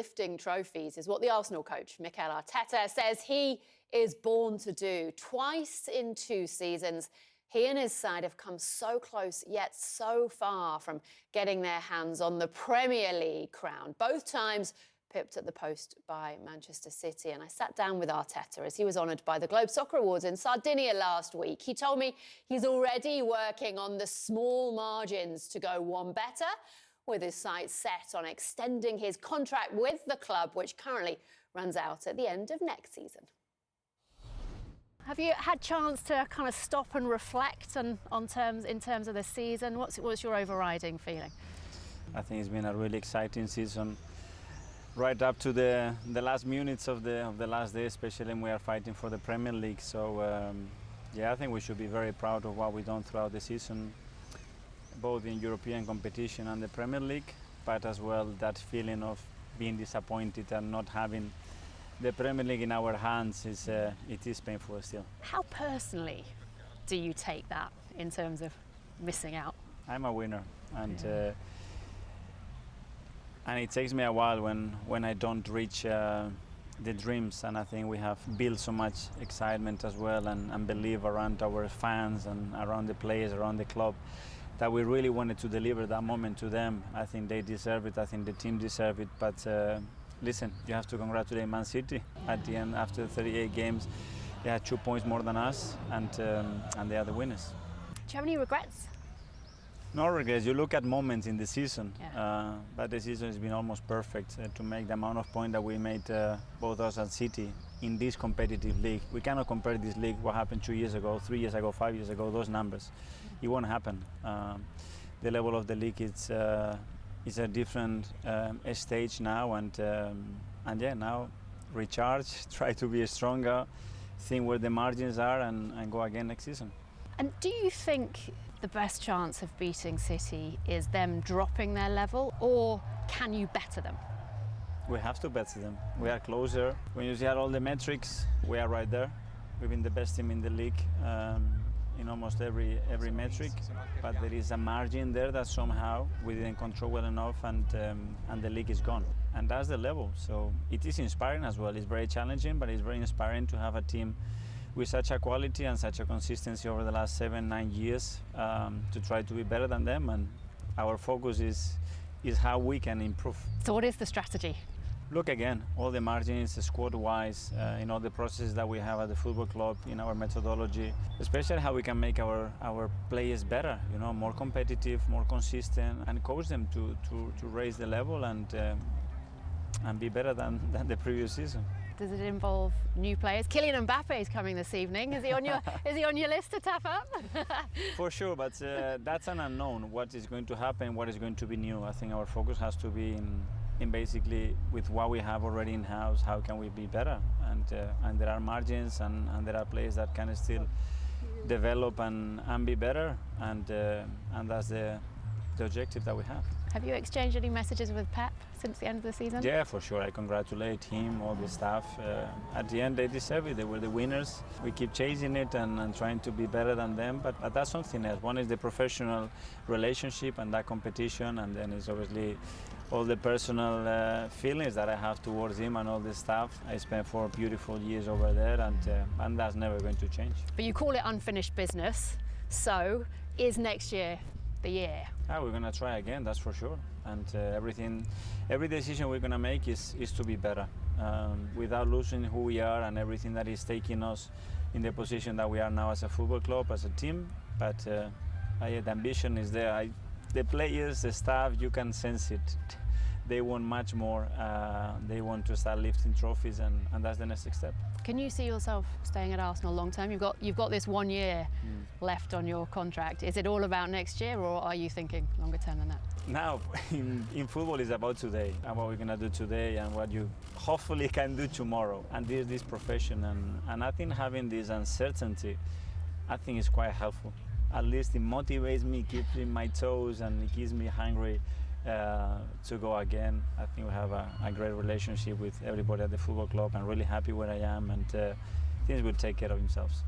Lifting trophies is what the Arsenal coach, Mikel Arteta, says he is born to do. Twice in 2 seasons, he and his side have come so close, yet so far from getting their hands on the Premier League crown. Both times pipped at the post by Manchester City. And I sat down with Arteta as he was honoured by the Globe Soccer Awards in Sardinia last week. He told me he's already working on the small margins to go one better, with his sights set on extending his contract with the club, which currently runs out at the end of next season. Have you had chance to kind of stop and reflect in terms of the season? What's your overriding feeling? I think it's been a really exciting season, right up to the last minutes of the last day, especially when we are fighting for the Premier League. So yeah, I think we should be very proud of what we've done throughout the season, both in European competition and the Premier League, but as well that feeling of being disappointed and not having the Premier League in our hands it is painful still. How personally do you take that in terms of missing out? I'm a winner, and it takes me a while when I don't reach the dreams, and I think we have built so much excitement as well and belief around our fans and around the players, around the club, that we really wanted to deliver that moment to them. I think they deserve it, I think the team deserve it, but listen, you have to congratulate Man City. At the end, after 38 games, they had 2 points more than us, and they are the winners. Do you have any regrets? No regrets. You look at moments in the season, but the season has been almost perfect to make the amount of points that we made, both us and City, in this competitive league. We cannot compare this league, what happened 2 years ago, 3 years ago, 5 years ago, those numbers. It won't happen. The level of the league is a different stage now, and yeah, now recharge, try to be stronger, think where the margins are, and go again next season. And do you think the best chance of beating City is them dropping their level, or can you better them? We have to better them. We are closer. When you see all the metrics, we are right there. We've been the best team in the league in almost every metric, but there is a margin there that somehow we didn't control well enough, and the league is gone. And that's the level. So it is inspiring as well. It's very challenging, but it's very inspiring to have a team with such a quality and such a consistency over the last 7-9 years to try to be better than them, and our focus is how we can improve. So what is the strategy? Look again, all the margins, squad-wise, in all the processes that we have at the football club, in our methodology, especially how we can make our players better, you know, more competitive, more consistent, and coach them to raise the level and be better than the previous season. Does it involve new players? Kylian Mbappe is coming this evening. Is he on your list to tap up? For sure, but that's an unknown. What is going to happen? What is going to be new? I think our focus has to be in basically with what we have already in house. How can we be better? And there are margins, and there are players that can still develop and be better. And that's the objective that we have. Have you exchanged any messages with Pep since the end of the season? Yeah, for sure. I congratulate him, all the staff. At the end, they deserve it. They were the winners. We keep chasing it and trying to be better than them, but that's something else. One is the professional relationship and that competition, and then it's obviously all the personal feelings that I have towards him and all the staff. I spent 4 beautiful years over there, and that's never going to change. But you call it unfinished business, so is next year the year? We're going to try again, that's for sure. And every decision we're going to make is to be better, without losing who we are and everything that is taking us in the position that we are now as a football club, as a team. But the ambition is there. The players, the staff, you can sense it. They want much more. They want to start lifting trophies, and that's the next step. Can you see yourself staying at Arsenal long term? You've got this 1 year left on your contract. Is it all about next year, or are you thinking longer term than that? Now, in football, it's about today, and what we're going to do today, and what you hopefully can do tomorrow. And this profession, and I think having this uncertainty, I think is quite helpful. At least it motivates me, keeps me on my toes, and it keeps me hungry to go again. I think we have a great relationship with everybody at the football club. I'm really happy where I am, and things will take care of themselves.